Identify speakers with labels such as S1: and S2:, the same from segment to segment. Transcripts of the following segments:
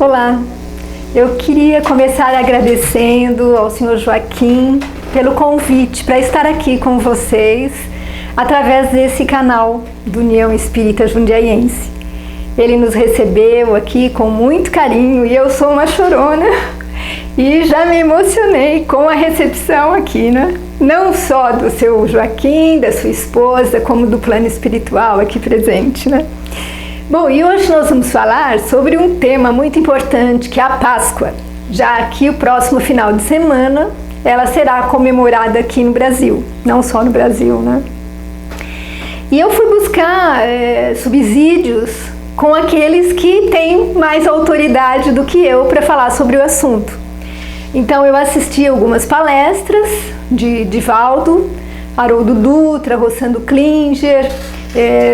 S1: Olá, eu queria começar agradecendo ao Sr. Joaquim pelo convite para estar aqui com vocês através desse canal do União Espírita Jundiaiense. Ele nos recebeu aqui com muito carinho e eu sou uma chorona e já me emocionei com a recepção aqui, né? Não só do seu Joaquim, da sua esposa, como do plano espiritual aqui presente, né? Bom, e hoje nós vamos falar sobre um tema muito importante, que é a Páscoa. Já que o próximo final de semana, ela será comemorada aqui no Brasil, não só no Brasil, né? E eu fui buscar subsídios com aqueles que têm mais autoridade do que eu para falar sobre o assunto. Então eu assisti algumas palestras de Divaldo, Haroldo Dutra, Rossando Klinger,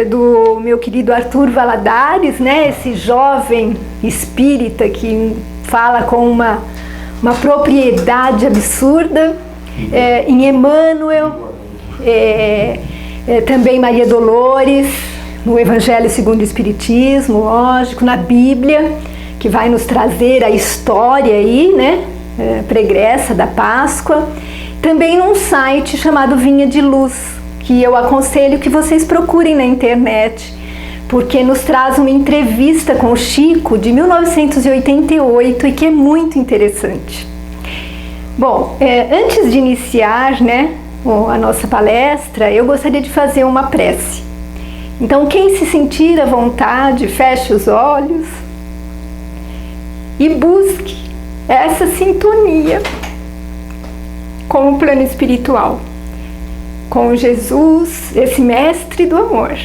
S1: do meu querido Arthur Valadares, né? Esse jovem espírita que fala com uma propriedade absurda, em Emmanuel, também Maria Dolores, no Evangelho segundo o Espiritismo, lógico, na Bíblia, que vai nos trazer a história aí, né? Pregressa da Páscoa, também num site chamado Vinha de Luz, que eu aconselho que vocês procurem na internet, porque nos traz uma entrevista com o Chico de 1988 e que é muito interessante. Bom, antes de iniciar, né, a nossa palestra, eu gostaria de fazer uma prece. Então, quem se sentir à vontade, feche os olhos e busque essa sintonia com o plano espiritual, com Jesus, esse mestre do amor,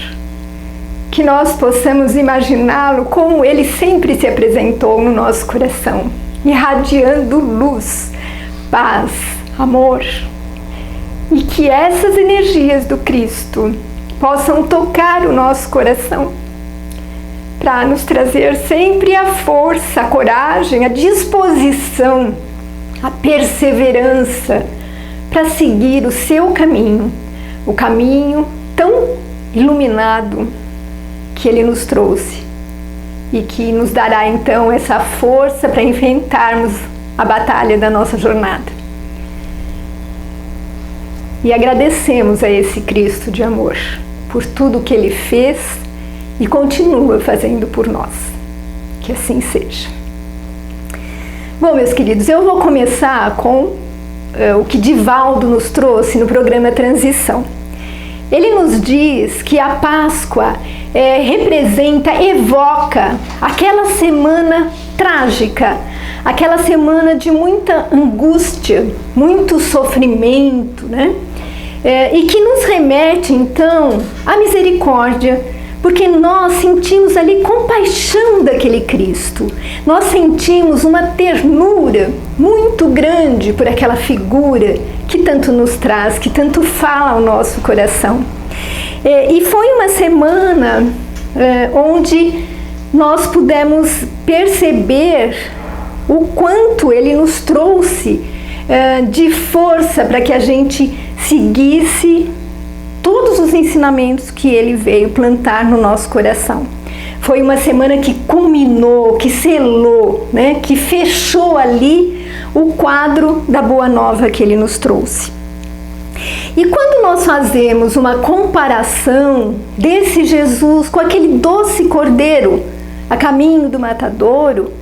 S1: que nós possamos imaginá-lo como ele sempre se apresentou no nosso coração, irradiando luz, paz, amor, e que essas energias do Cristo possam tocar o nosso coração para nos trazer sempre a força, a coragem, a disposição, a perseverança para seguir o seu caminho, o caminho tão iluminado que ele nos trouxe e que nos dará então essa força para enfrentarmos a batalha da nossa jornada. E agradecemos a esse Cristo de amor por tudo que ele fez e continua fazendo por nós. Que assim seja. Bom, meus queridos, eu vou começar com o que Divaldo nos trouxe no programa Transição. Ele nos diz que a Páscoa representa, evoca aquela semana trágica, aquela semana de muita angústia, muito sofrimento, né? E que nos remete então à misericórdia, porque nós sentimos ali compaixão daquele Cristo, nós sentimos uma ternura muito grande por aquela figura que tanto nos traz, que tanto fala ao nosso coração. E foi uma semana onde nós pudemos perceber o quanto ele nos trouxe de força para que a gente seguisse todos os ensinamentos que ele veio plantar no nosso coração. Foi uma semana que culminou, que selou, né, que fechou ali o quadro da Boa Nova que ele nos trouxe. E quando nós fazemos uma comparação desse Jesus com aquele doce cordeiro a caminho do matadouro,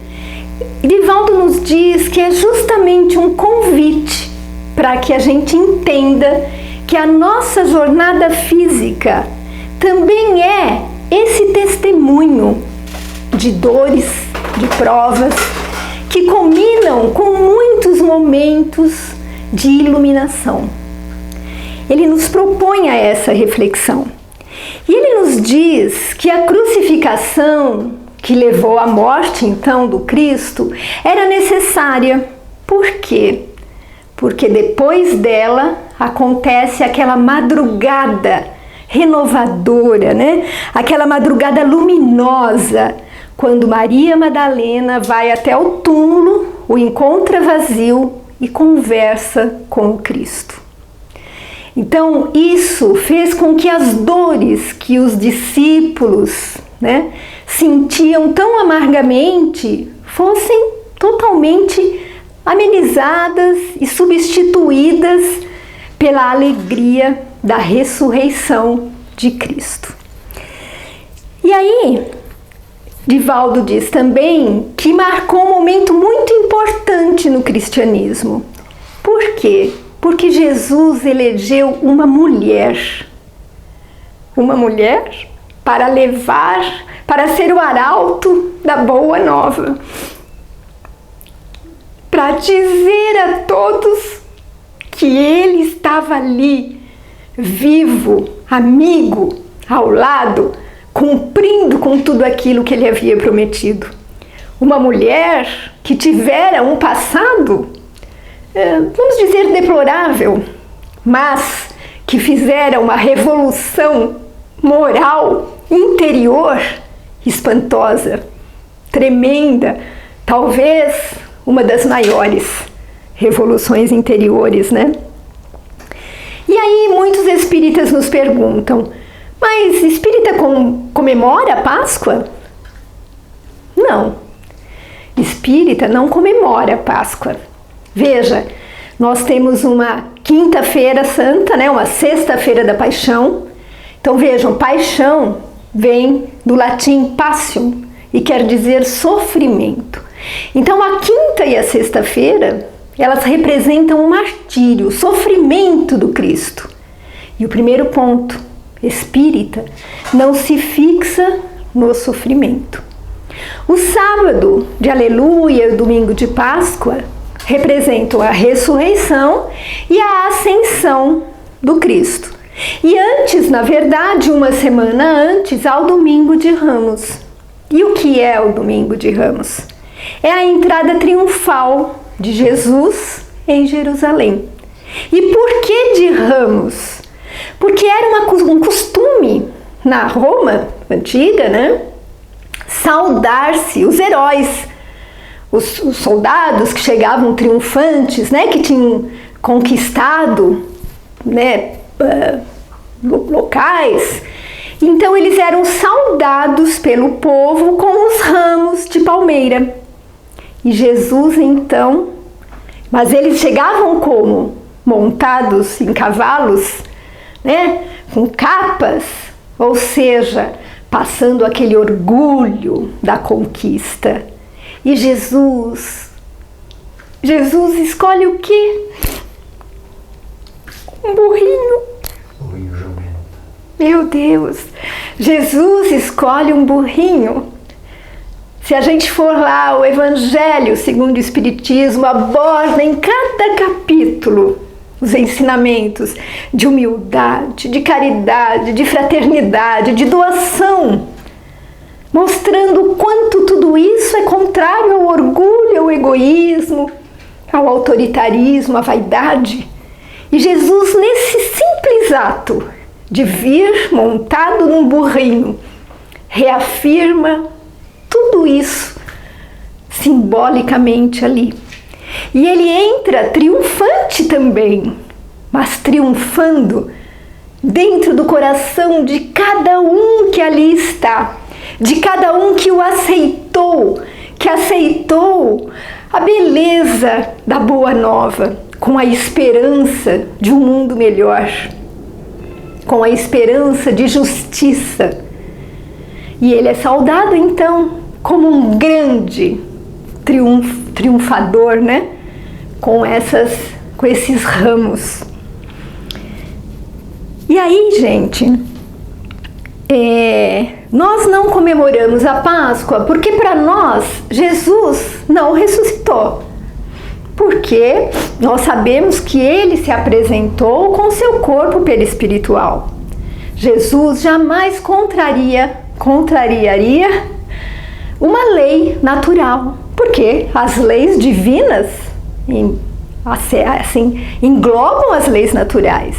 S1: Divaldo nos diz que é justamente um convite para que a gente entenda que a nossa jornada física também é esse testemunho de dores, de provas, que culminam com muitos momentos de iluminação. Ele nos propõe a essa reflexão. E ele nos diz que a crucificação que levou à morte, então, do Cristo, era necessária. Por quê? Porque depois dela acontece aquela madrugada renovadora, né? Aquela madrugada luminosa, quando Maria Madalena vai até o túmulo, o encontra vazio e conversa com o Cristo. Então, isso fez com que as dores que os discípulos, né, sentiam tão amargamente fossem totalmente amenizadas e substituídas pela alegria da ressurreição de Cristo. E aí, Divaldo diz também que marcou um momento muito importante no cristianismo. Por quê? Porque Jesus elegeu uma mulher para levar, para ser o arauto da boa nova, para dizer a todos que ele estava ali, vivo, amigo, ao lado, cumprindo com tudo aquilo que ele havia prometido. Uma mulher que tivera um passado, vamos dizer, deplorável, mas que fizera uma revolução moral interior espantosa, tremenda, talvez uma das maiores revoluções interiores, né? E aí muitos espíritas nos perguntam: mas espírita comemora a Páscoa? Não. Espírita não comemora a Páscoa. Veja, nós temos uma quinta-feira santa, né? Uma sexta-feira da Paixão. Então vejam, paixão vem do latim pasium e quer dizer sofrimento. Então a quinta e a sexta-feira, elas representam o martírio, o sofrimento do Cristo. E o primeiro ponto, espírita, não se fixa no sofrimento. O sábado de Aleluia e o domingo de Páscoa representam a ressurreição e a ascensão do Cristo. E antes, na verdade, uma semana antes, ao domingo de Ramos. E o que é o domingo de Ramos? É a entrada triunfal de Jesus em Jerusalém. E por que de Ramos? Porque era um costume na Roma antiga, né? Saudar-se os heróis, os soldados que chegavam triunfantes, né? Que tinham conquistado, né? Locais. Então eles eram saudados pelo povo com os ramos de palmeira. E Jesus então, mas eles chegavam como? Montados em cavalos, né? Com capas, ou seja, passando aquele orgulho da conquista. E Jesus escolhe o quê? Um burrinho.
S2: Burrinho jumento.
S1: Meu Deus, Jesus escolhe um burrinho. Se a gente for lá, o Evangelho segundo o Espiritismo aborda em cada capítulo os ensinamentos de humildade, de caridade, de fraternidade, de doação, mostrando o quanto tudo isso é contrário ao orgulho, ao egoísmo, ao autoritarismo, à vaidade. E Jesus, nesse simples ato de vir montado num burrinho, reafirma tudo isso simbolicamente ali. E ele entra triunfante também, mas triunfando dentro do coração de cada um que ali está, de cada um que o aceitou, que aceitou a beleza da Boa Nova, com a esperança de um mundo melhor, com a esperança de justiça. E ele é saudado então como um grande triunfador, né? Com esses ramos. E aí, gente, nós não comemoramos a Páscoa porque para nós Jesus não ressuscitou. Porque nós sabemos que ele se apresentou com seu corpo perispiritual. Jesus jamais contrariaria uma lei natural, porque as leis divinas assim, englobam as leis naturais.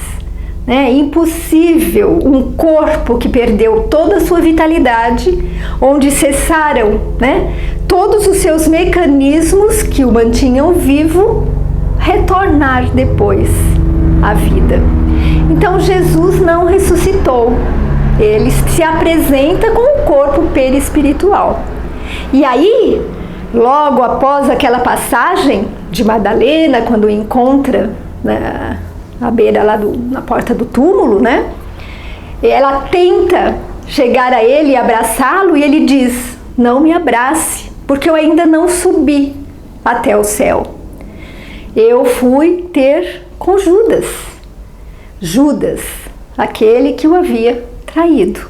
S1: É impossível um corpo que perdeu toda a sua vitalidade, onde cessaram, né, todos os seus mecanismos que o mantinham vivo, retornar depois à vida. Então Jesus não ressuscitou, ele se apresenta com um corpo perispiritual. E aí logo após aquela passagem de Madalena, quando o encontra à beira lá na porta do túmulo, né? Ela tenta chegar a ele e abraçá-lo, e ele diz: não me abrace, porque eu ainda não subi até o céu. Eu fui ter com Judas. Judas, aquele que o havia traído.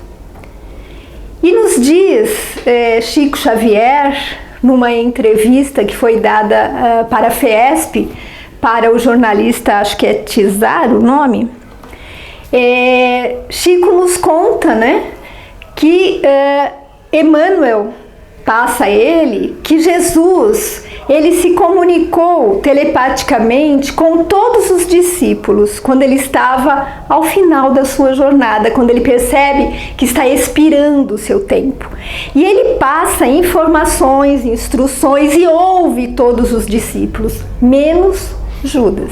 S1: E nos diz Chico Xavier, numa entrevista que foi dada para a FESP, para o jornalista, acho que é Tizar o nome, Chico nos conta, né, que Emmanuel passa a ele que Jesus, ele se comunicou telepaticamente com todos os discípulos quando ele estava ao final da sua jornada, quando ele percebe que está expirando o seu tempo. E ele passa informações, instruções e ouve todos os discípulos, menos Judas.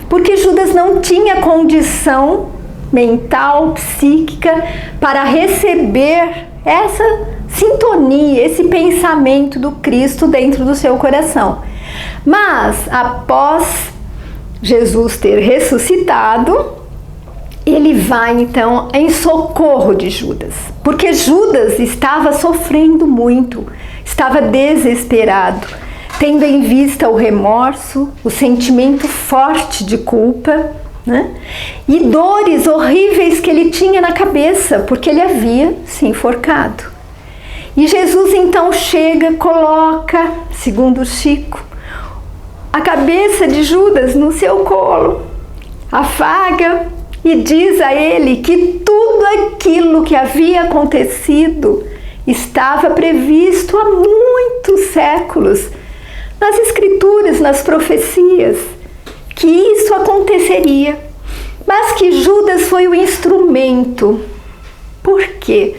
S1: Porque Judas não tinha condição mental, psíquica, para receber essa sintonia, esse pensamento do Cristo dentro do seu coração. Mas após Jesus ter ressuscitado, ele vai então em socorro de Judas, porque Judas estava sofrendo muito, estava desesperado, tendo em vista o remorso, o sentimento forte de culpa, né? E dores horríveis que ele tinha na cabeça, porque ele havia se enforcado. E Jesus então chega, coloca, segundo Chico, a cabeça de Judas no seu colo, afaga e diz a ele que tudo aquilo que havia acontecido estava previsto há muitos séculos, nas escrituras, nas profecias, que isso aconteceria, mas que Judas foi o instrumento. Por quê?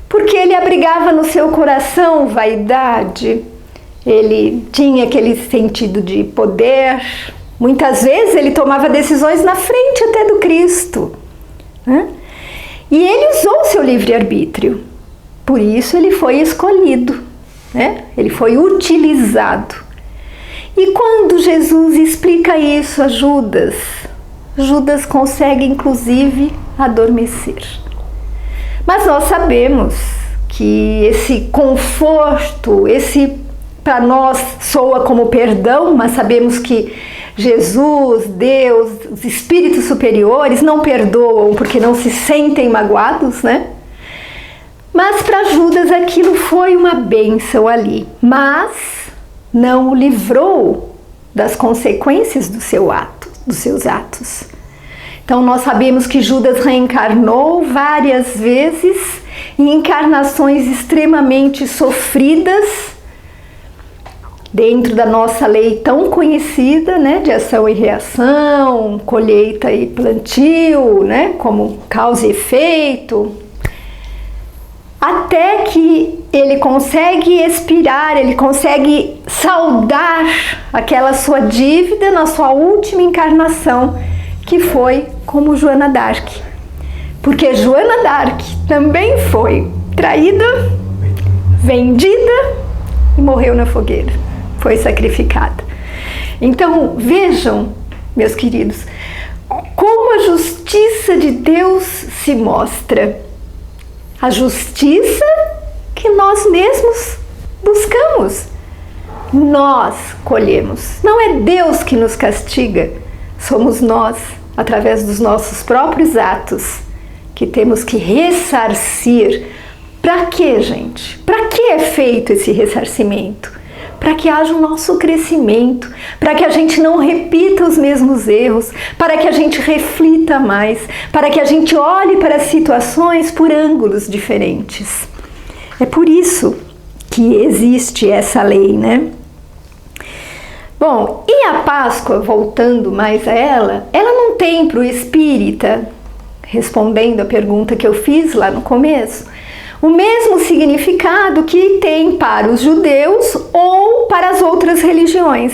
S1: Porque ele abrigava no seu coração vaidade, ele tinha aquele sentido de poder, muitas vezes ele tomava decisões na frente até do Cristo, né? E ele usou o seu livre-arbítrio, por isso ele foi escolhido, né? Ele foi utilizado. E quando Jesus explica isso a Judas, Judas consegue inclusive adormecer. Mas nós sabemos que esse conforto, esse para nós soa como perdão, mas sabemos que Jesus, Deus, os espíritos superiores não perdoam porque não se sentem magoados, né? Mas para Judas aquilo foi uma bênção ali, mas não o livrou das consequências dos seus atos. Então nós sabemos que Judas reencarnou várias vezes em encarnações extremamente sofridas, dentro da nossa lei tão conhecida, né, de ação e reação, colheita e plantio, né, como causa e efeito, até que ele consegue expirar, ele consegue saldar aquela sua dívida na sua última encarnação, que foi como Joana d'Arc. Porque Joana d'Arc também foi traída, vendida e morreu na fogueira, foi sacrificada. Então vejam, meus queridos, como a justiça de Deus se mostra. A justiça que nós mesmos buscamos, nós colhemos. Não é Deus que nos castiga, somos nós, através dos nossos próprios atos, que temos que ressarcir. Para quê, gente? Para que é feito esse ressarcimento? Para que haja o nosso crescimento, para que a gente não repita os mesmos erros, para que a gente reflita mais, para que a gente olhe para as situações por ângulos diferentes. É por isso que existe essa lei, né? Bom, e a Páscoa, voltando mais a ela não tem para o espírita, respondendo a pergunta que eu fiz lá no começo, o mesmo significado que tem para os judeus ou para as outras religiões.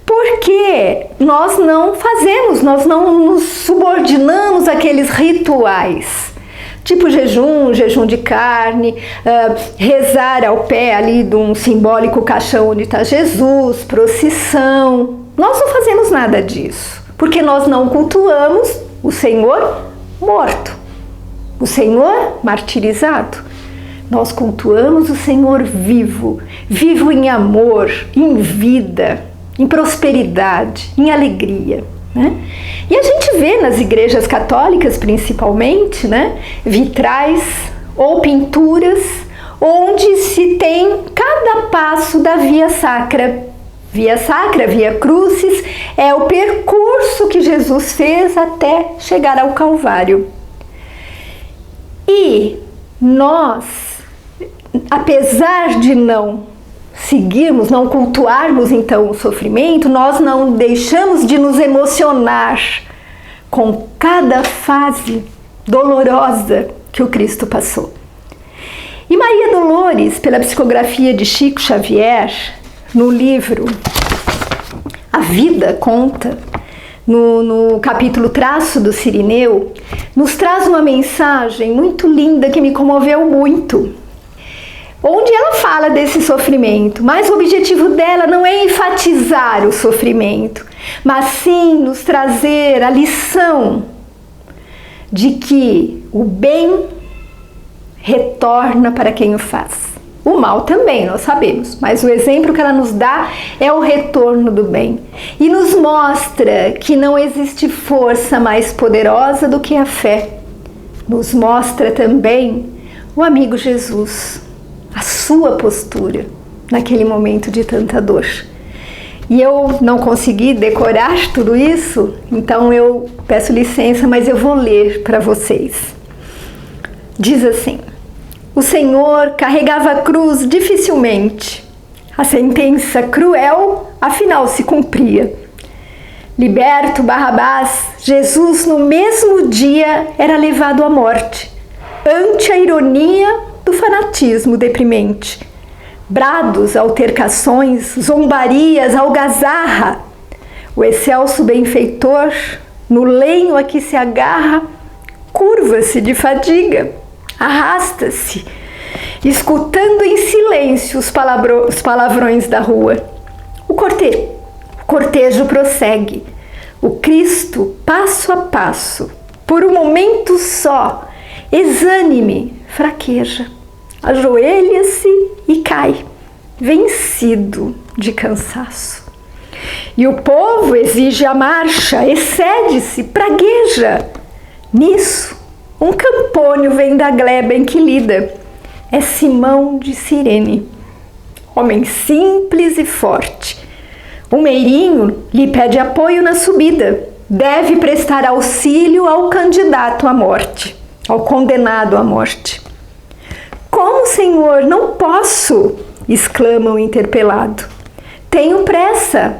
S1: Porque nós não nos subordinamos àqueles rituais tipo jejum de carne, rezar ao pé ali de um simbólico caixão onde está Jesus, procissão. Nós não fazemos nada disso, porque nós não cultuamos o Senhor morto, o Senhor martirizado. Nós cultuamos o Senhor vivo, vivo em amor, em vida, em prosperidade, em alegria, né? E a gente vê nas igrejas católicas, principalmente, né, vitrais ou pinturas onde se tem cada passo da via sacra. Via sacra, via crucis, é o percurso que Jesus fez até chegar ao Calvário. E nós, apesar de não seguirmos, não cultuarmos então o sofrimento, nós não deixamos de nos emocionar com cada fase dolorosa que o Cristo passou. E Maria Dolores, pela psicografia de Chico Xavier, no livro A Vida Conta, no capítulo Traço do Cirineu, nos traz uma mensagem muito linda que me comoveu muito, onde ela fala desse sofrimento, mas o objetivo dela não é enfatizar o sofrimento, mas sim nos trazer a lição de que o bem retorna para quem o faz. O mal também, nós sabemos, mas o exemplo que ela nos dá é o retorno do bem. E nos mostra que não existe força mais poderosa do que a fé. Nos mostra também o amigo Jesus, a sua postura naquele momento de tanta dor. E eu não consegui decorar tudo isso, então eu peço licença, mas eu vou ler para vocês. Diz assim: o Senhor carregava a cruz dificilmente. A sentença cruel, afinal, se cumpria. Liberto Barrabás, Jesus no mesmo dia era levado à morte, ante a ironia do fanatismo deprimente. Brados, altercações, zombarias, algazarra. O excelso benfeitor, no lenho a que se agarra, curva-se de fadiga, arrasta-se, escutando em silêncio os palavrões da rua. O cortejo prossegue. O Cristo, passo a passo, por um momento só, exânime, fraqueja, ajoelha-se e cai, vencido de cansaço. E o povo exige a marcha, excede-se, pragueja. Nisso, um campônio vem da gleba em que lida. É Simão de Cirene, homem simples e forte. O meirinho lhe pede apoio na subida. Deve prestar auxílio ao candidato à morte, ao condenado à morte. Como, Senhor, não posso, exclama o interpelado. Tenho pressa.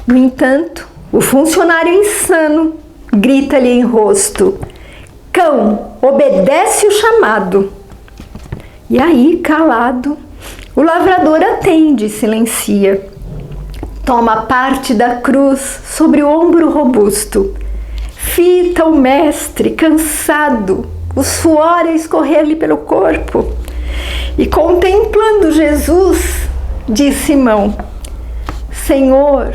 S1: No entanto, o funcionário insano grita-lhe em rosto: cão, obedece o chamado. E aí, calado, o lavrador atende e silencia. Toma parte da cruz sobre o ombro robusto. Fita o mestre, cansado, o suor a escorrer-lhe pelo corpo. E contemplando Jesus, diz Simão: Senhor,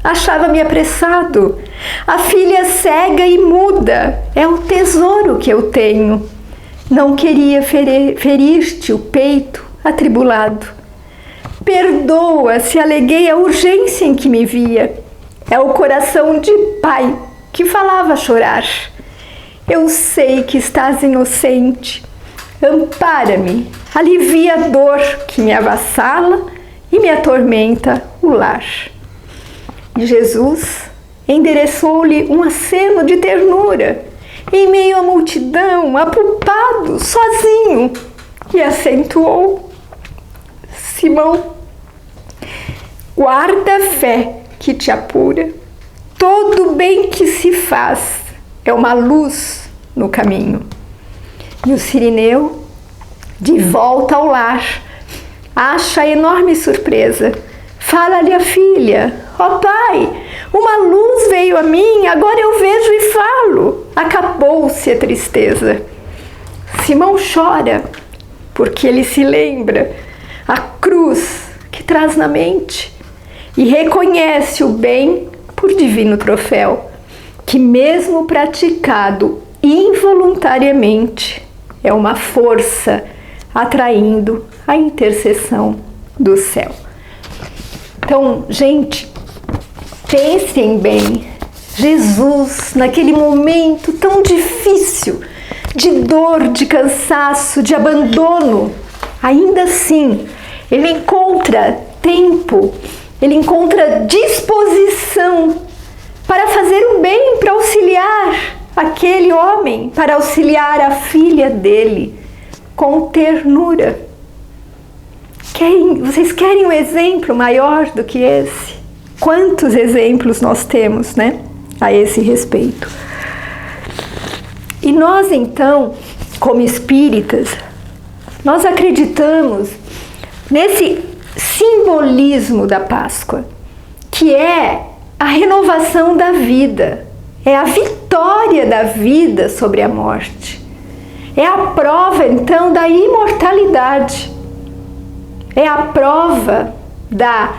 S1: achava-me apressado. A filha cega e muda é o tesouro que eu tenho. Não queria ferir-te o peito atribulado. Perdoa se aleguei a urgência em que me via. É o coração de pai que falava a chorar. Eu sei que estás inocente. Ampara-me, alivia a dor que me avassala e me atormenta o lar. E Jesus endereçou-lhe um aceno de ternura, em meio à multidão, apupado, sozinho, e acentuou: Simão, guarda a fé que te apura. Todo bem que se faz é uma luz no caminho. E o Cirineu, de volta ao lar, acha enorme surpresa. Fala-lhe a filha: ó pai, uma luz veio a mim, agora eu vejo e falo. Acabou-se a tristeza. Simão chora porque ele se lembra a cruz que traz na mente e reconhece o bem por divino troféu, que mesmo praticado involuntariamente é uma força atraindo a intercessão do céu. Então, gente, pensem bem, Jesus, naquele momento tão difícil, de dor, de cansaço, de abandono, ainda assim, ele encontra tempo, ele encontra disposição para fazer o bem, para auxiliar aquele homem, para auxiliar a filha dele com ternura. Vocês querem um exemplo maior do que esse? Quantos exemplos nós temos, né, a esse respeito? E nós, então, como espíritas, nós acreditamos nesse simbolismo da Páscoa, que é a renovação da vida, é a vitória da vida sobre a morte, é a prova, então, da imortalidade, é a prova da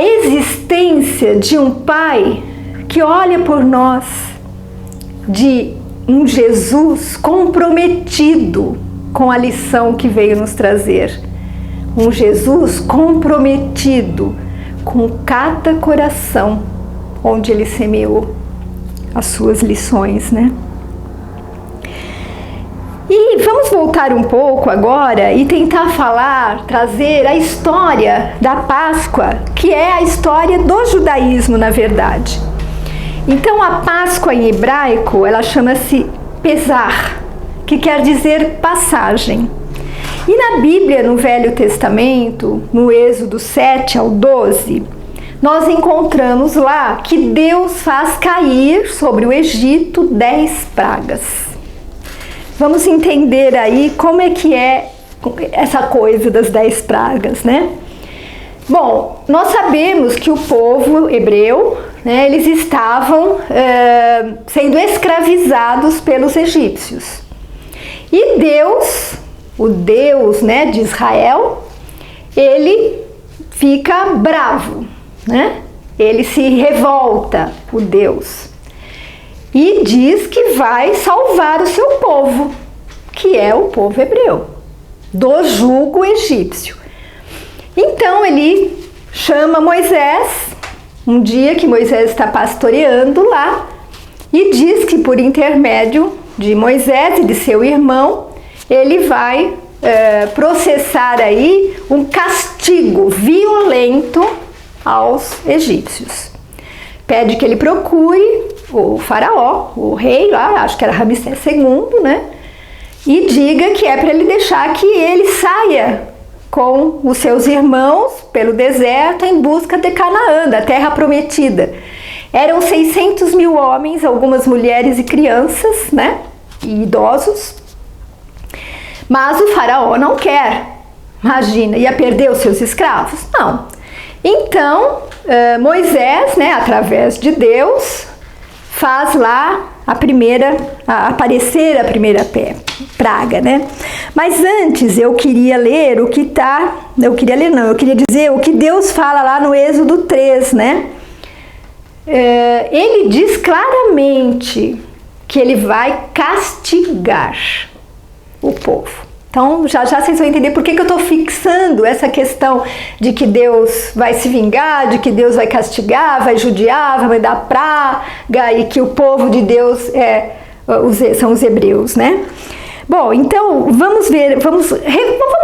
S1: existência de um Pai que olha por nós, de um Jesus comprometido com a lição que veio nos trazer. Um Jesus comprometido com cada coração onde ele semeou as suas lições, né? E vamos voltar um pouco agora e tentar trazer a história da Páscoa, que é a história do judaísmo, na verdade. Então, a Páscoa em hebraico, ela chama-se Pesach, que quer dizer passagem. E na Bíblia, no Velho Testamento, no Êxodo 7 ao 12, nós encontramos lá que Deus faz cair sobre o Egito 10 pragas. Vamos entender aí como é que é essa coisa das 10 pragas, né? Bom, nós sabemos que o povo hebreu, né, eles estavam sendo escravizados pelos egípcios. E Deus, o Deus, né, de Israel, ele fica bravo, né? Ele se revolta, o Deus, e diz que vai salvar o seu povo, que é o povo hebreu, do jugo egípcio. Então ele chama Moisés, um dia que Moisés está pastoreando lá, e diz que por intermédio de Moisés e de seu irmão, ele vai processar aí um castigo violento aos egípcios. Pede que ele procure o faraó, o rei lá, acho que era Ramsés II, né? E diga que é para ele deixar que ele saia com os seus irmãos pelo deserto em busca de Canaã, da terra prometida. Eram 600 mil homens, algumas mulheres e crianças, né? E idosos. Mas o faraó não quer. Imagina, ia perder os seus escravos? Não. Então, Moisés, né, através de Deus, faz lá aparecer a primeira praga, né? Mas antes eu queria ler eu queria dizer o que Deus fala lá no Êxodo 3, né? Ele diz claramente que ele vai castigar o povo. Então, já vocês vão entender por que eu estou fixando essa questão de que Deus vai se vingar, de que Deus vai castigar, vai judiar, vai mandar praga, e que o povo de Deus são os hebreus, né? Bom, então, vamos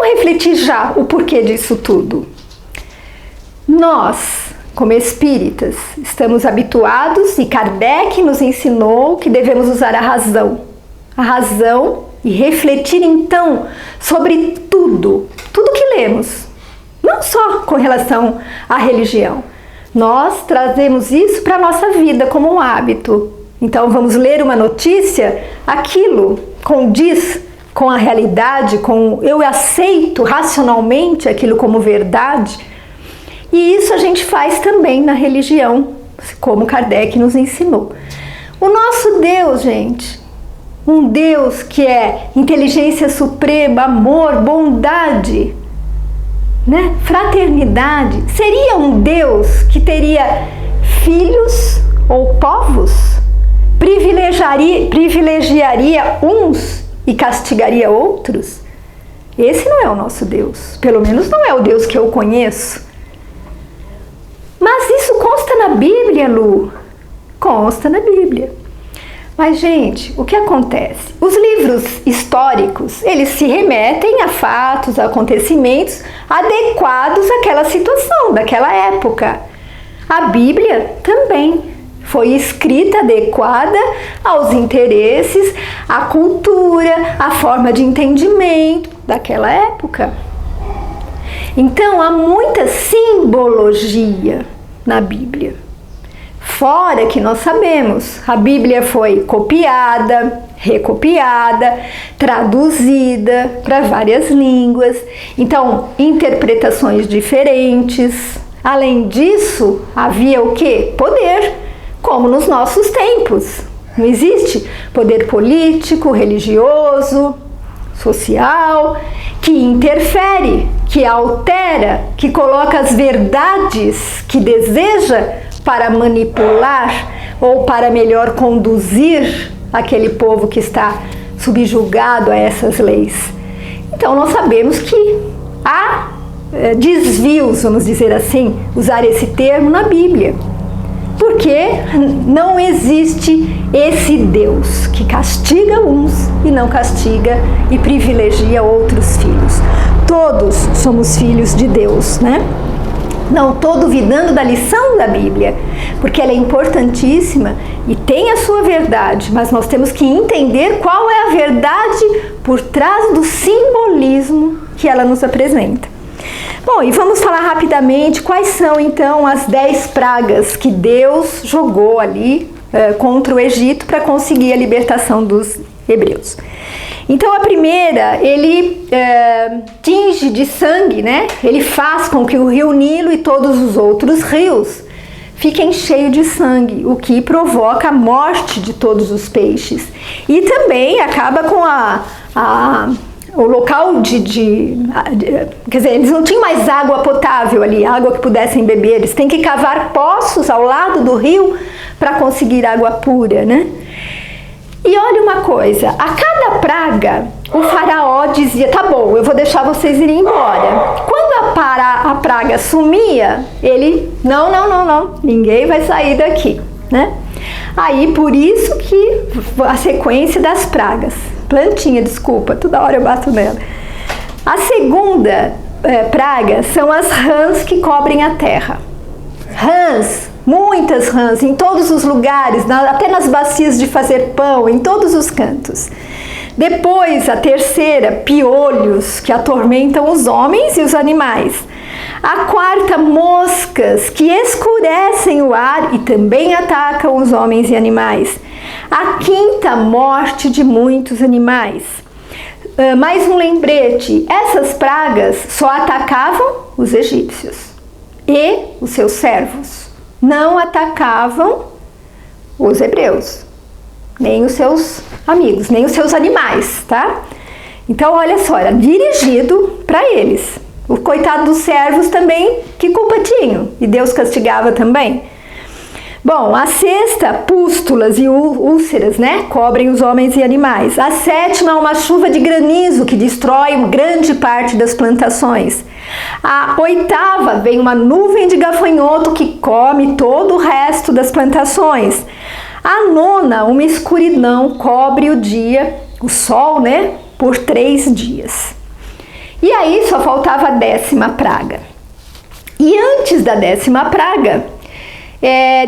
S1: refletir já o porquê disso tudo. Nós, como espíritas, estamos habituados, e Kardec nos ensinou que devemos usar a razão e refletir então sobre tudo que lemos, não só com relação à religião. Nós trazemos isso para a nossa vida como um hábito. Então vamos ler uma notícia, aquilo condiz com a realidade, eu aceito racionalmente aquilo como verdade, e isso a gente faz também na religião, como Kardec nos ensinou. O nosso Deus, gente, Um Deus que é inteligência suprema, amor, bondade, né? Fraternidade. Seria um Deus que teria filhos ou povos? Privilegiaria uns e castigaria outros? Esse não é o nosso Deus. Pelo menos não é o Deus que eu conheço. Mas isso consta na Bíblia, Lu? Consta na Bíblia. Mas, gente, o que acontece? Os livros históricos, eles se remetem a fatos, a acontecimentos adequados àquela situação, daquela época. A Bíblia também foi escrita adequada aos interesses, à cultura, à forma de entendimento daquela época. Então, há muita simbologia na Bíblia. Fora que nós sabemos, a Bíblia foi copiada, recopiada, traduzida para várias línguas. Então, interpretações diferentes. Além disso, havia o quê? Poder, como nos nossos tempos. Não existe poder político, religioso, social, que interfere, que altera, que coloca as verdades que deseja para manipular ou para melhor conduzir aquele povo que está subjugado a essas leis. Então nós sabemos que há desvios, vamos dizer assim, usar esse termo na Bíblia, porque não existe esse Deus que castiga uns e não castiga e privilegia outros filhos. Todos somos filhos de Deus, né? Não estou duvidando da lição da Bíblia, porque ela é importantíssima e tem a sua verdade, mas nós temos que entender qual é a verdade por trás do simbolismo que ela nos apresenta. Bom, e vamos falar rapidamente quais são então as 10 pragas que Deus jogou ali contra o Egito para conseguir a libertação dos hebreus. Então a primeira, ele tinge de sangue, né? Ele faz com que o rio Nilo e todos os outros rios fiquem cheios de sangue, o que provoca a morte de todos os peixes. E também acaba com o local quer dizer, eles não tinham mais água potável ali, água que pudessem beber. Eles têm que cavar poços ao lado do rio para conseguir água pura, né? E olha uma coisa, a cada praga, o faraó dizia, tá bom, eu vou deixar vocês irem embora. Quando a praga sumia, ele, não, ninguém vai sair daqui, né? Aí, por isso que a sequência das pragas. Plantinha, desculpa, toda hora eu bato nela. A segunda praga são as rãs que cobrem a terra. Rãs. Muitas rãs em todos os lugares, até nas bacias de fazer pão, em todos os cantos. Depois, a terceira, piolhos que atormentam os homens e os animais. A quarta, moscas que escurecem o ar e também atacam os homens e animais. A quinta, morte de muitos animais. Mais um lembrete, essas pragas só atacavam os egípcios e os seus servos. Não atacavam os hebreus, nem os seus amigos, nem os seus animais, tá? Então, olha só, era dirigido para eles. O coitado dos servos também, que culpa tinham? E Deus castigava também. Bom, a sexta, pústulas e úlceras, né? Cobrem os homens e animais. A sétima, uma chuva de granizo que destrói grande parte das plantações. A oitava, vem uma nuvem de gafanhoto que come todo o resto das plantações. A nona, uma escuridão cobre o dia, o sol, né? Por 3 dias. E aí só faltava a 10ª praga. E antes da 10ª praga,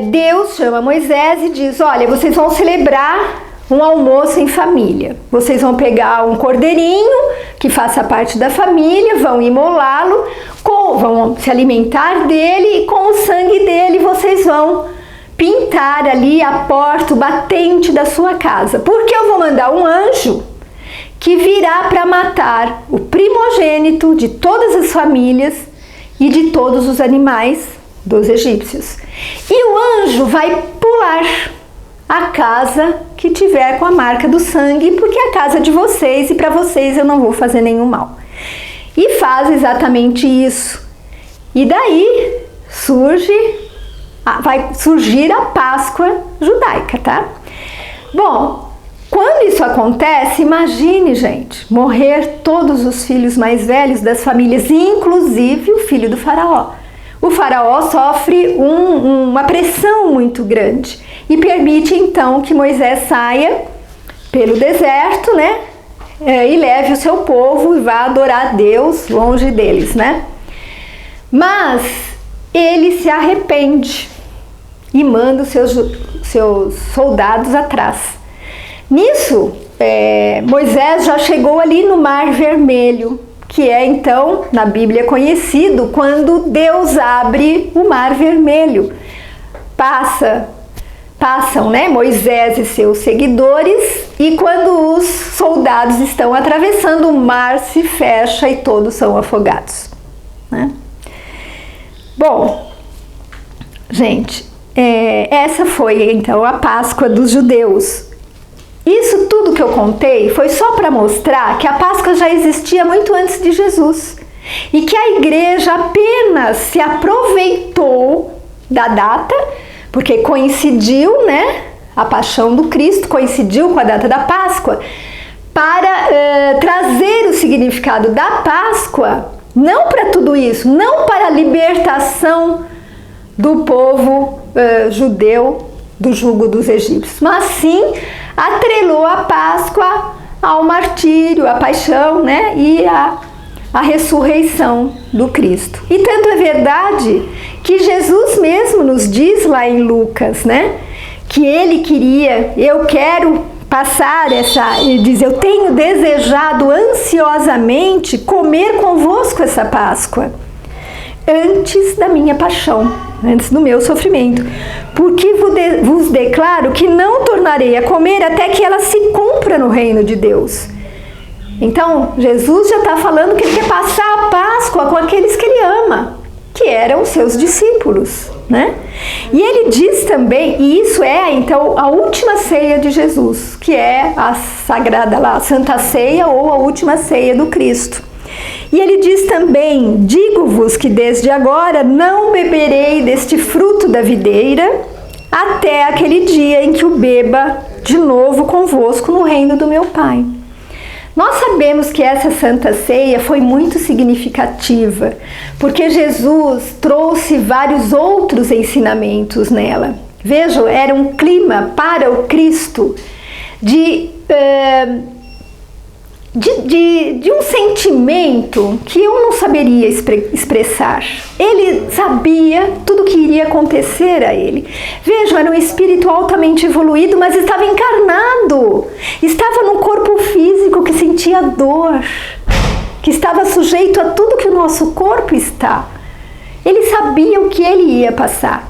S1: Deus chama Moisés e diz, olha, vocês vão celebrar um almoço em família. Vocês vão pegar um cordeirinho que faça parte da família, vão imolá-lo, vão se alimentar dele e com o sangue dele vocês vão pintar ali a porta, o batente da sua casa. Porque eu vou mandar um anjo que virá para matar o primogênito de todas as famílias e de todos os animais dos egípcios. E o anjo vai pular a casa que tiver com a marca do sangue, porque é a casa de vocês e para vocês eu não vou fazer nenhum mal. E faz exatamente isso. E daí vai surgir a Páscoa judaica, tá? Bom, quando isso acontece, imagine, gente, morrer todos os filhos mais velhos das famílias, inclusive o filho do faraó. O faraó sofre uma pressão muito grande e permite então que Moisés saia pelo deserto, né? E leve o seu povo e vá adorar a Deus longe deles, né? Mas ele se arrepende e manda os seus soldados atrás. Nisso, Moisés já chegou ali no Mar Vermelho, que é então, na Bíblia, conhecido quando Deus abre o Mar Vermelho. Passam, né, Moisés e seus seguidores, e quando os soldados estão atravessando, o mar se fecha e todos são afogados, né? Bom, gente, essa foi então a Páscoa dos judeus. Isso tudo que eu contei foi só para mostrar que a Páscoa já existia muito antes de Jesus e que a igreja apenas se aproveitou da data, porque coincidiu, né? A paixão do Cristo coincidiu com a data da Páscoa, para trazer o significado da Páscoa, não para tudo isso, não para a libertação do povo judeu do jugo dos egípcios, mas sim atrelou a Páscoa ao martírio, à paixão, né? E a ressurreição do Cristo. E tanto é verdade que Jesus mesmo nos diz lá em Lucas, né? Que ele queria, eu quero passar ele diz, eu tenho desejado ansiosamente comer convosco essa Páscoa, antes da minha paixão, antes do meu sofrimento, porque vos declaro que não tornarei a comer até que ela se cumpra no reino de Deus. Então, Jesus já está falando que ele quer passar a Páscoa com aqueles que ele ama, que eram os seus discípulos, né? E ele diz também, e isso é então a última ceia de Jesus, que é a sagrada lá, a Santa Ceia ou a última ceia do Cristo. E ele diz também, digo-vos que desde agora não beberei deste fruto da videira até aquele dia em que o beba de novo convosco no reino do meu Pai. Nós sabemos que essa Santa Ceia foi muito significativa, porque Jesus trouxe vários outros ensinamentos nela. Vejam, era um clima para o Cristo de um sentimento que eu não saberia expressar. Ele sabia tudo o que iria acontecer a ele. Vejam, era um espírito altamente evoluído, mas estava encarnado. Estava num corpo físico que sentia dor, que estava sujeito a tudo que o nosso corpo está. Ele sabia o que ele ia passar.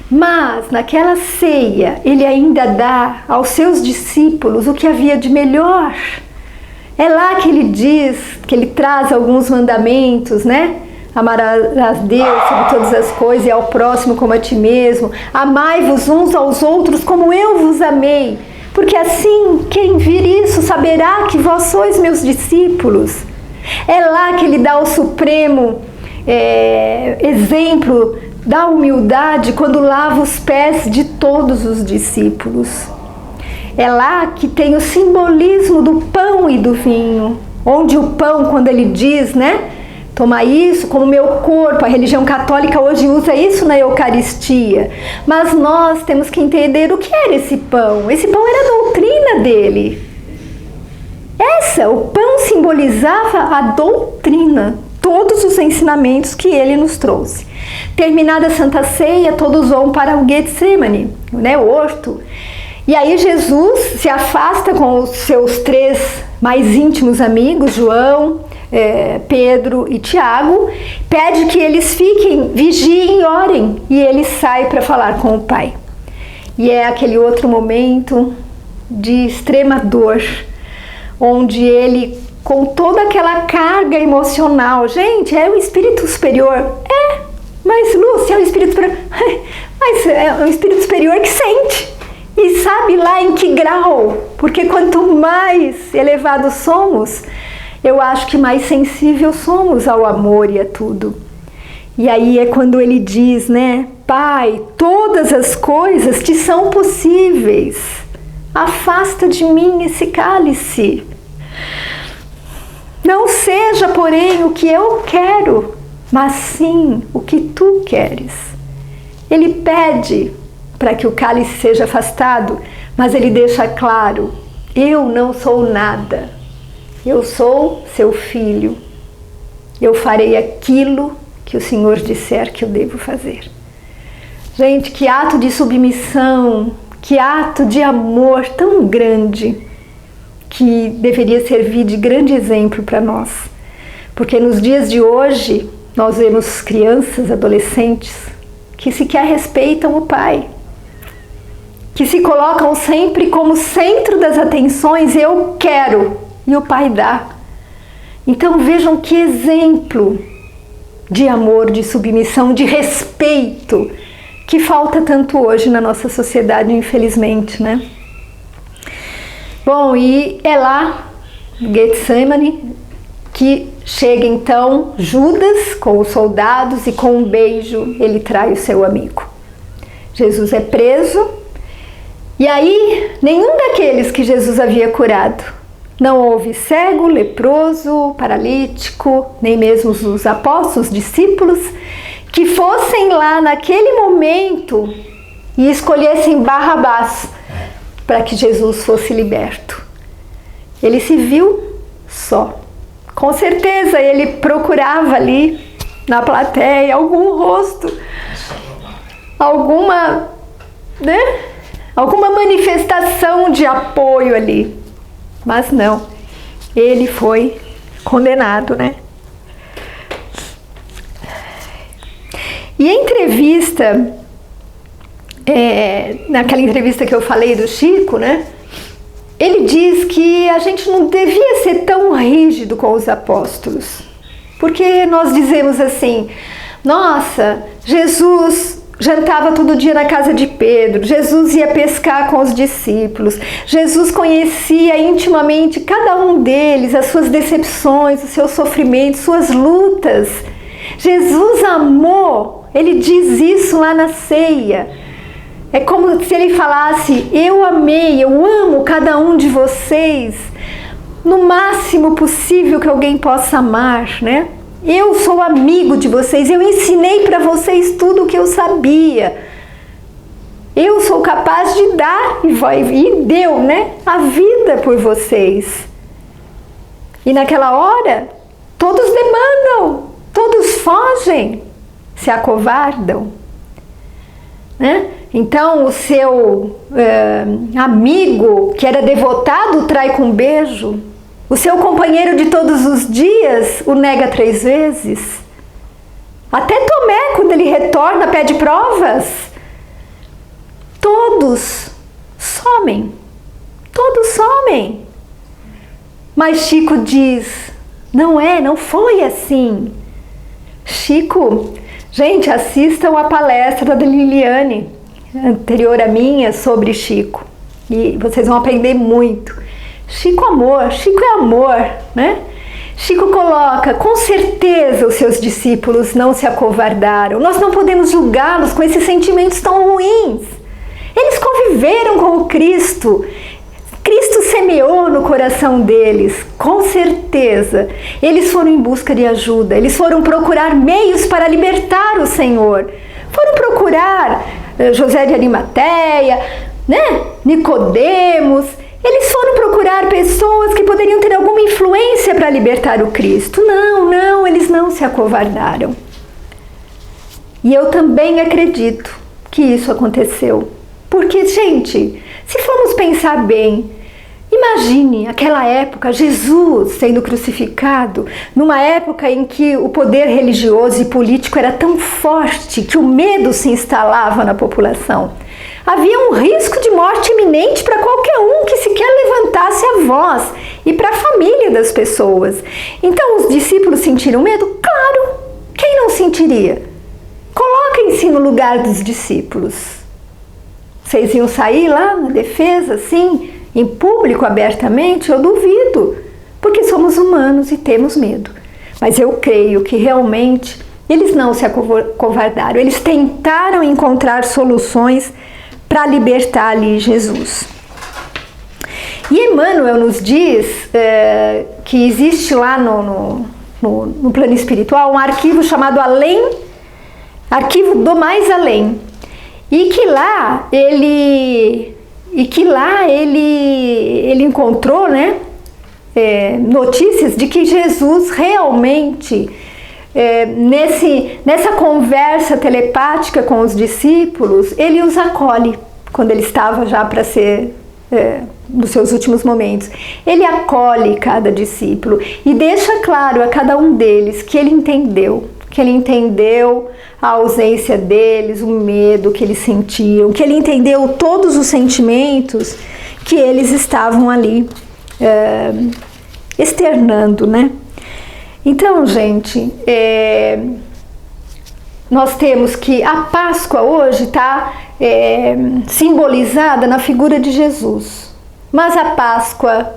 S1: Mas naquela ceia, ele ainda dá aos seus discípulos o que havia de melhor. É lá que ele diz, que ele traz alguns mandamentos, né? Amarás Deus sobre todas as coisas e ao próximo como a ti mesmo. Amai-vos uns aos outros como eu vos amei. Porque assim, quem vir isso saberá que vós sois meus discípulos. É lá que ele dá o supremo exemplo da humildade quando lava os pés de todos os discípulos. É lá que tem o simbolismo do pão e do vinho, onde o pão, quando ele diz, né, toma isso como meu corpo, a religião católica hoje usa isso na Eucaristia, mas nós temos que entender o que era esse pão. Esse pão era a doutrina dele. O pão simbolizava a doutrina, todos os ensinamentos que ele nos trouxe. Terminada a Santa Ceia, todos vão para o Getsemane, né, o horto. E aí Jesus se afasta com os seus 3 mais íntimos amigos, João, Pedro e Tiago, pede que eles fiquem, vigiem e orem, e ele sai para falar com o Pai. E é aquele outro momento de extrema dor, onde ele, com toda aquela carga emocional, gente, é o espírito superior, mas Lúcia, é o espírito superior, mas é o espírito superior que sente. E e sabe lá em que grau, porque quanto mais elevados somos, eu acho que mais sensíveis somos ao amor e a tudo. E aí é quando ele diz, né? Pai, todas as coisas te são possíveis. Afasta de mim esse cálice. Não seja, porém, o que eu quero, mas sim o que tu queres. Ele pede para que o cálice seja afastado, mas ele deixa claro, eu não sou nada. Eu sou seu filho. Eu farei aquilo que o Senhor disser que eu devo fazer. Gente, que ato de submissão, que ato de amor tão grande, que deveria servir de grande exemplo para nós. Porque nos dias de hoje, nós vemos crianças, adolescentes, que sequer respeitam o pai, que se colocam sempre como centro das atenções, eu quero, e o pai dá. Então vejam que exemplo de amor, de submissão, de respeito, que falta tanto hoje na nossa sociedade, infelizmente, né? Bom, e é lá, Getsemane, que chega então Judas com os soldados e com um beijo ele trai o seu amigo. Jesus é preso e aí nenhum daqueles que Jesus havia curado, não houve cego, leproso, paralítico, nem mesmo os apóstolos, discípulos, que fossem lá naquele momento e escolhessem Barrabás para que Jesus fosse liberto. Ele se viu só. Com certeza ele procurava ali na plateia algum rosto, alguma manifestação de apoio ali. Mas não, ele foi condenado, né? E a entrevista, naquela entrevista que eu falei do Chico, né? Ele diz que a gente não devia ser tão rígido com os apóstolos, porque nós dizemos assim, nossa, Jesus jantava todo dia na casa de Pedro, Jesus ia pescar com os discípulos, Jesus conhecia intimamente cada um deles, as suas decepções, os seus sofrimentos, suas lutas. Jesus amou, ele diz isso lá na ceia. É como se ele falasse, eu amei, eu amo cada um de vocês no máximo possível que alguém possa amar, né? Eu sou amigo de vocês, eu ensinei para vocês tudo o que eu sabia. Eu sou capaz de dar e deu, né? A vida por vocês. E naquela hora, todos demandam, todos fogem, se acovardam, né? Então o seu amigo que era devotado trai com um beijo, o seu companheiro de todos os dias o nega 3 vezes. Até Tomé, quando ele retorna, pede provas. Todos somem, todos somem. Mas Chico diz, não foi assim. Chico, gente, assistam a palestra da Liliane, anterior à minha, sobre Chico, e vocês vão aprender muito. Chico é amor, né? Chico coloca, com certeza os seus discípulos não se acovardaram, nós não podemos julgá-los com esses sentimentos tão ruins. Eles conviveram com o Cristo, Cristo semeou no coração deles, com certeza. Eles foram em busca de ajuda, eles foram procurar meios para libertar o Senhor, foram procurar José de Arimateia, né? Nicodemos. Eles foram procurar pessoas que poderiam ter alguma influência para libertar o Cristo. Não, eles não se acovardaram. E eu também acredito que isso aconteceu. Porque, gente, se formos pensar bem, imagine aquela época, Jesus sendo crucificado, numa época em que o poder religioso e político era tão forte que o medo se instalava na população. Havia um risco de morte iminente para qualquer um que sequer levantasse a voz e para a família das pessoas. Então os discípulos sentiram medo? Claro! Quem não sentiria? Coloquem-se no lugar dos discípulos. Vocês iam sair lá na defesa, assim, em público, abertamente? Eu duvido, porque somos humanos e temos medo. Mas eu creio que realmente eles não se acovardaram, eles tentaram encontrar soluções para libertar ali Jesus. E Emmanuel nos diz que existe lá no plano espiritual um arquivo chamado Além, Arquivo do Mais Além, e que lá ele encontrou, né, notícias de que Jesus realmente, nessa conversa telepática com os discípulos, ele os acolhe quando ele estava já para ser, nos seus últimos momentos. Ele acolhe cada discípulo e deixa claro a cada um deles que ele entendeu a ausência deles, o medo que eles sentiam, que ele entendeu todos os sentimentos que eles estavam ali externando, né? Então, gente, nós temos que a Páscoa hoje está simbolizada na figura de Jesus, mas a Páscoa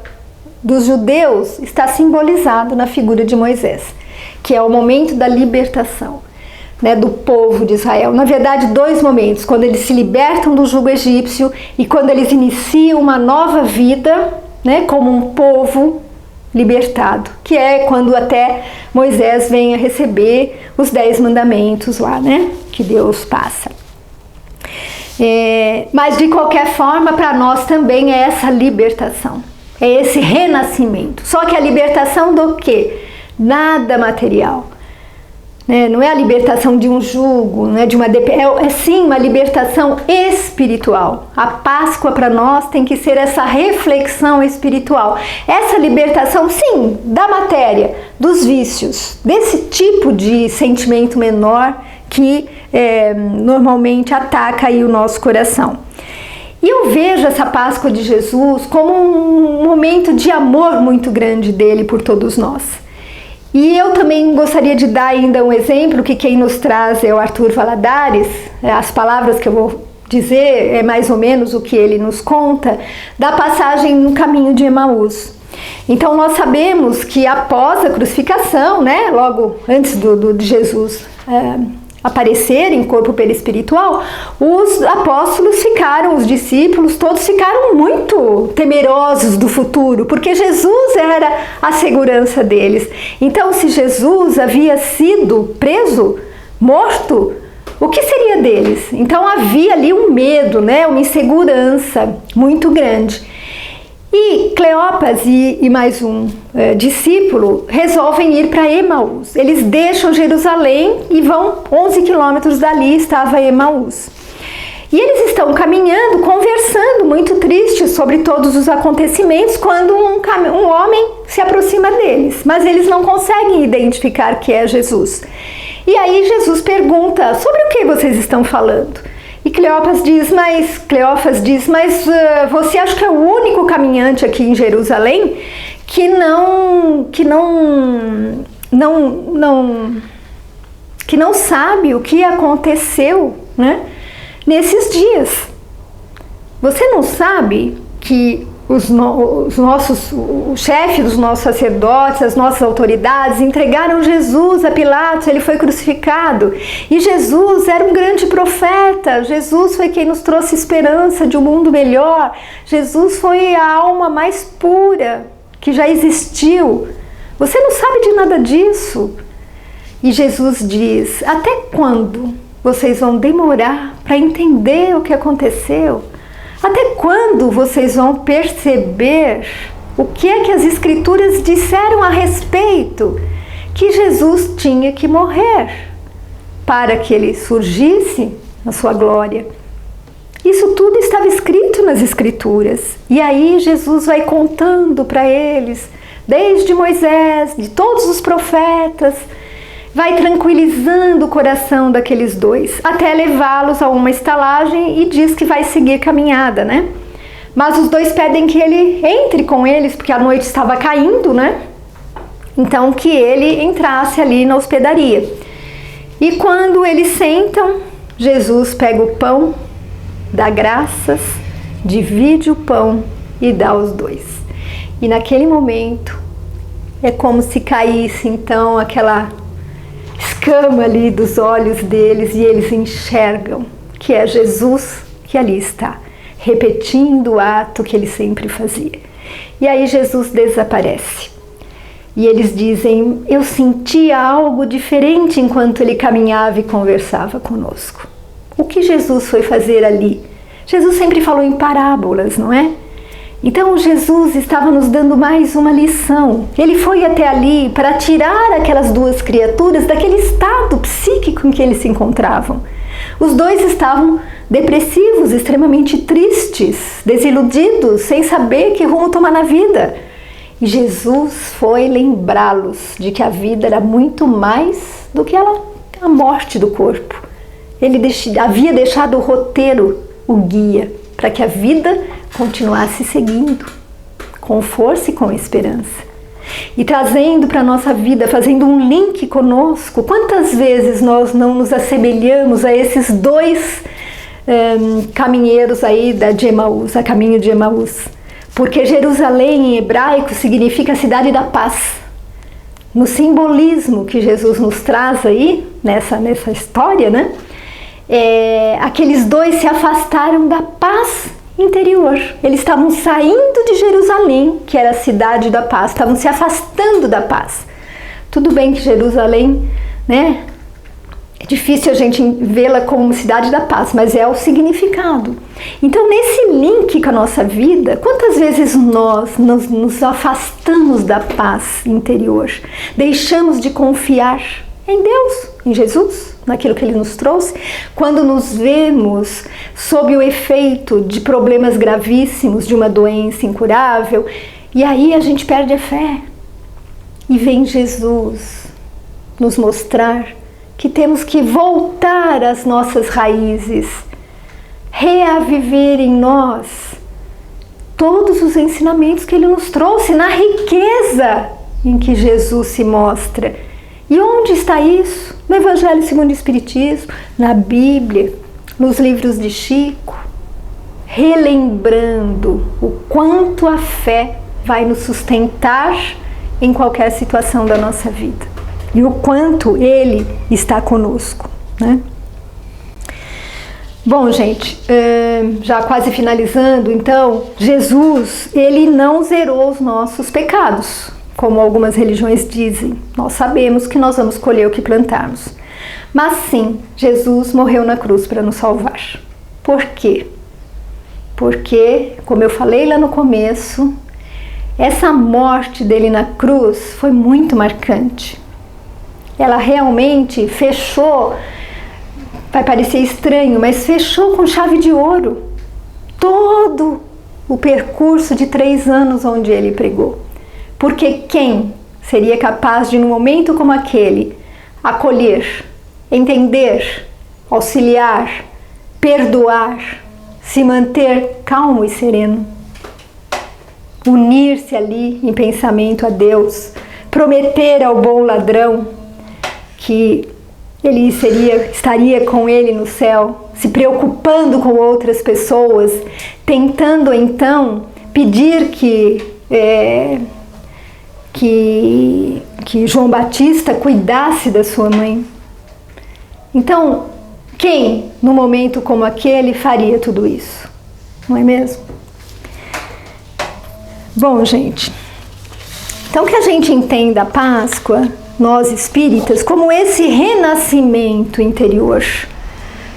S1: dos judeus está simbolizada na figura de Moisés, que é o momento da libertação, né, do povo de Israel. Na verdade, dois momentos: quando eles se libertam do jugo egípcio e quando eles iniciam uma nova vida, né, como um povo libertado, que é quando até Moisés vem a receber os 10 mandamentos lá, né, que Deus passa. Mas de qualquer forma, para nós também é essa libertação, é esse renascimento. Só que a libertação do quê? Nada material, né? Não é a libertação de um jugo, né? É sim uma libertação espiritual. A Páscoa para nós tem que ser essa reflexão espiritual, essa libertação, sim, da matéria, dos vícios, desse tipo de sentimento menor que normalmente ataca aí o nosso coração. E eu vejo essa Páscoa de Jesus como um momento de amor muito grande dele por todos nós. E eu também gostaria de dar ainda um exemplo, que quem nos traz é o Arthur Valadares. As palavras que eu vou dizer é mais ou menos o que ele nos conta, da passagem no caminho de Emaús. Então nós sabemos que após a crucificação, né, logo antes de Jesus aparecer em corpo perispiritual, os apóstolos os discípulos todos ficaram muito temerosos do futuro, porque Jesus era a segurança deles. Então, se Jesus havia sido preso, morto, o que seria deles? Então havia ali um medo, né, uma insegurança muito grande. E Cleopas e mais um discípulo resolvem ir para Emaús. Eles deixam Jerusalém e vão 11 quilômetros dali, estava Emaús. E eles estão caminhando, conversando, muito tristes sobre todos os acontecimentos, quando um homem se aproxima deles, mas eles não conseguem identificar que é Jesus. E aí Jesus pergunta: sobre o que vocês estão falando? E Cleopas diz, mas você acha que é o único caminhante aqui em Jerusalém que não sabe o que aconteceu, né, nesses dias? Você não sabe que o chefe dos nossos sacerdotes, as nossas autoridades entregaram Jesus a Pilatos, ele foi crucificado, e Jesus era um grande profeta, Jesus foi quem nos trouxe esperança de um mundo melhor, Jesus foi a alma mais pura que já existiu. Você não sabe de nada disso? E Jesus diz: até quando vocês vão demorar para entender o que aconteceu? Até quando vocês vão perceber o que é que as Escrituras disseram a respeito? Que Jesus tinha que morrer para que ele surgisse na sua glória. Isso tudo estava escrito nas Escrituras. E aí Jesus vai contando para eles, desde Moisés, de todos os profetas, vai tranquilizando o coração daqueles dois, até levá-los a uma estalagem e diz que vai seguir caminhada, né? Mas os dois pedem que ele entre com eles, porque a noite estava caindo, né? Então que ele entrasse ali na hospedaria. E quando eles sentam, Jesus pega o pão, dá graças, divide o pão e dá aos dois. E naquele momento é como se caísse então aquela escama ali dos olhos deles e eles enxergam que é Jesus que ali está, repetindo o ato que ele sempre fazia. E aí Jesus desaparece. E eles dizem, eu sentia algo diferente enquanto ele caminhava e conversava conosco. O que Jesus foi fazer ali? Jesus sempre falou em parábolas, não é? Então Jesus estava nos dando mais uma lição. Ele foi até ali para tirar aquelas duas criaturas daquele estado psíquico em que eles se encontravam. Os dois estavam depressivos, extremamente tristes, desiludidos, sem saber que rumo tomar na vida. E Jesus foi lembrá-los de que a vida era muito mais do que a morte do corpo. Ele havia deixado o roteiro, o guia, para que a vida continuasse seguindo, com força e com esperança. E trazendo para a nossa vida, fazendo um link conosco, quantas vezes nós não nos assemelhamos a esses dois caminheiros aí de Emaús, a caminho de Emaús. Porque Jerusalém em hebraico significa cidade da paz. No simbolismo que Jesus nos traz aí, nessa história, né? Aqueles dois se afastaram da paz interior. Eles estavam saindo de Jerusalém, que era a cidade da paz, estavam se afastando da paz. Tudo bem que Jerusalém, né? É difícil a gente vê-la como cidade da paz, mas é o significado. Então, nesse link com a nossa vida, quantas vezes nós nos afastamos da paz interior? Deixamos de confiar em Deus, em Jesus, naquilo que Ele nos trouxe, quando nos vemos sob o efeito de problemas gravíssimos, de uma doença incurável, e aí a gente perde a fé. E vem Jesus nos mostrar que temos que voltar às nossas raízes, reaviver em nós todos os ensinamentos que Ele nos trouxe, na riqueza em que Jesus se mostra. E onde está isso? No Evangelho segundo o Espiritismo, na Bíblia, nos livros de Chico, relembrando o quanto a fé vai nos sustentar em qualquer situação da nossa vida. E o quanto Ele está conosco, né? Bom, gente, já quase finalizando, então, Jesus, Ele não zerou os nossos pecados, como algumas religiões dizem. Nós sabemos que nós vamos colher o que plantarmos. Mas sim, Jesus morreu na cruz para nos salvar. Por quê? Porque, como eu falei lá no começo, essa morte dele na cruz foi muito marcante. Ela realmente fechou, vai parecer estranho, mas fechou com chave de ouro todo o percurso de 3 anos onde ele pregou. Porque quem seria capaz de, num momento como aquele, acolher, entender, auxiliar, perdoar, se manter calmo e sereno, unir-se ali em pensamento a Deus, prometer ao bom ladrão que ele estaria com ele no céu, se preocupando com outras pessoas, tentando então pedir que João Batista cuidasse da sua mãe. Então, quem, num momento como aquele, faria tudo isso? Não é mesmo? Bom, gente, então que a gente entenda a Páscoa, nós espíritas, como esse renascimento interior,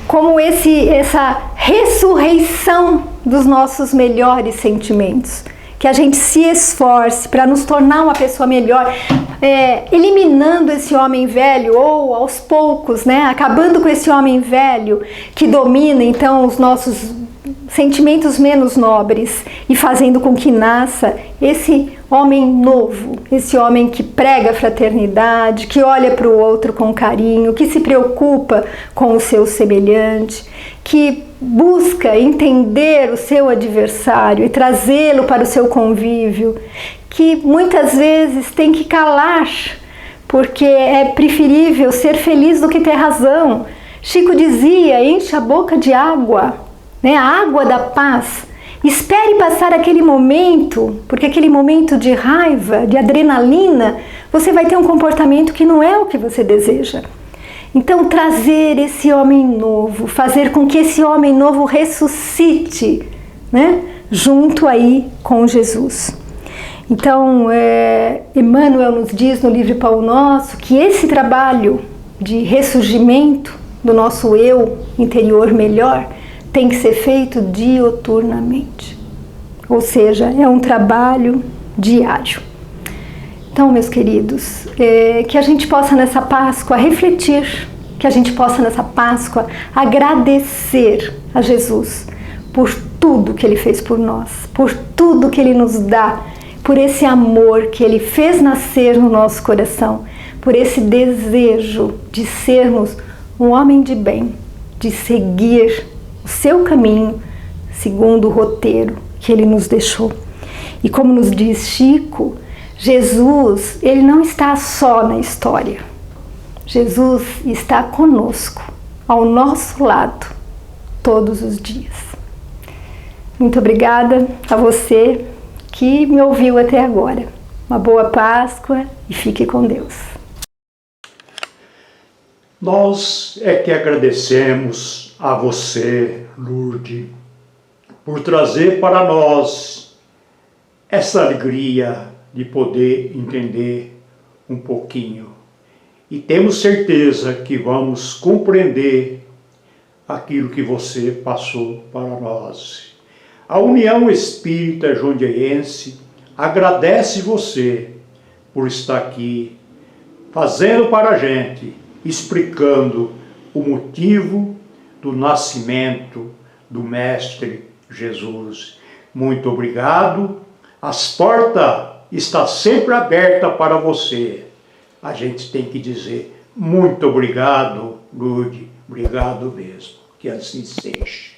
S1: como essa ressurreição dos nossos melhores sentimentos, que a gente se esforce para nos tornar uma pessoa melhor, eliminando esse homem velho, ou aos poucos, né, acabando com esse homem velho que domina então os nossos sentimentos menos nobres e fazendo com que nasça esse homem novo, esse homem que prega a fraternidade, que olha para o outro com carinho, que se preocupa com o seu semelhante, que busca entender o seu adversário e trazê-lo para o seu convívio, que muitas vezes tem que calar, porque é preferível ser feliz do que ter razão. Chico dizia, enche a boca de água né? A água da paz. Espere passar aquele momento, porque aquele momento de raiva, de adrenalina, você vai ter um comportamento que não é o que você deseja. Então, trazer esse homem novo, fazer com que esse homem novo ressuscite, né? Junto aí com Jesus. Então, Emmanuel nos diz no livro Pão Nosso que esse trabalho de ressurgimento do nosso eu interior melhor tem que ser feito dioturnamente. Ou seja, é um trabalho diário. Então, meus queridos, que a gente possa nessa Páscoa refletir, que a gente possa nessa Páscoa agradecer a Jesus por tudo que Ele fez por nós, por tudo que Ele nos dá, por esse amor que Ele fez nascer no nosso coração, por esse desejo de sermos um homem de bem, de seguir o seu caminho segundo o roteiro que Ele nos deixou. E como nos diz Chico, Jesus, Ele não está só na história. Jesus está conosco, ao nosso lado, todos os dias. Muito obrigada a você que me ouviu até agora. Uma boa Páscoa e fique com Deus.
S2: Nós é que agradecemos a você, Lourdes, por trazer para nós essa alegria de poder entender um pouquinho. E temos certeza que vamos compreender aquilo que você passou para nós. A União Espírita Jundiaense agradece você por estar aqui, fazendo para a gente, explicando o motivo do nascimento do Mestre Jesus. Muito obrigado. As portas estão sempre abertas para você. A gente tem que dizer muito obrigado, Lourdes. Obrigado mesmo. Que assim seja.